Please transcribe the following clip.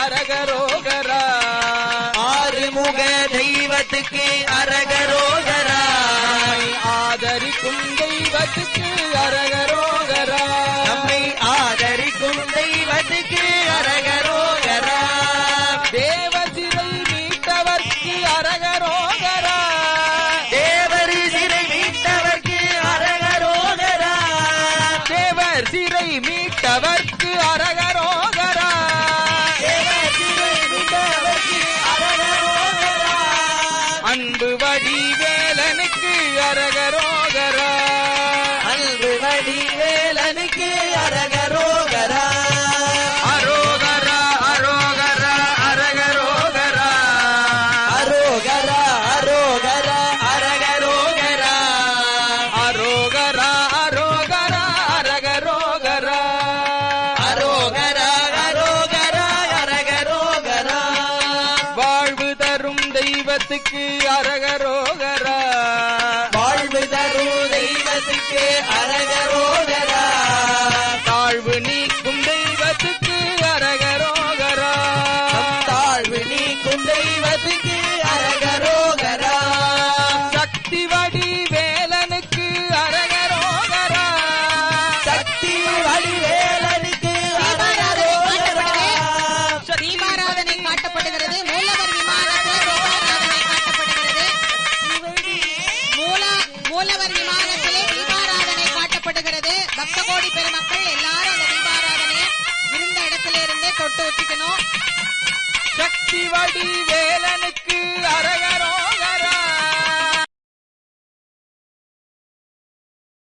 அரகரோகரா. ஆறுமுக தெய்வத்துக்கு அரகரோகரா. ஆதரிக்கும் தெய்வத்துக்கு அரகரோகரா. நம்மை ஆதரிக்கும் தெய்வத்துக்கு அரகரோகரா. தேவர் சிறை மீட்டவர்க்கு அரகரோகரா. தேவர் சிறை மீட்டவர்க்கு அரகரோகரா. தேவர் சிறை மீட்டவர்க்கு அரகரோகரா. தேவர் சிறை மீட்டவர்க்கு அரகரோகரா. அன்பு வடிவேலனுக்கு அரகரோகரா. அன்பு வடிவேலனுக்கு அரகரோகரா. அரோகரா அரோகரா அரகரோகரா. அரோகரா அரோகரா அரகரோகரா. அரோகரா அரோகரா அரகரோகரா. அரோகரா அரோகரா அரகரோகரா. வாழ்வு தரும் தெய்வத்துக்கு அரகரோகரா. வாழ்வு தரும் தெய்வத்துக்கு அரகரோகரா. தாழ்வு நீக்கும் தெய்வத்துக்கு அரகரோகரா. தாழ்வு நீக்கும் தெய்வத்துக்கு அரகரோகரா. சக்தி வடிவேலனுக்கு அரகரோகரா. சக்தி வடிவேலனுக்கு அரகரோகரா. தீபாராதனை காட்டப்படுகிறது. மூலவர் விமானத்தில் தீபாராதனை காட்டப்படுகிறது. மூலவர் விமானத்திலே தீபாராதனை காட்டப்படுகிறது. பக்த கோடி பெருமக்கள் எல்லாரும் அந்த தீபாராதனையை இருந்த இடத்துல இருந்தே தொட்டு வச்சுக்கணும். சக்தி வடிவேலன்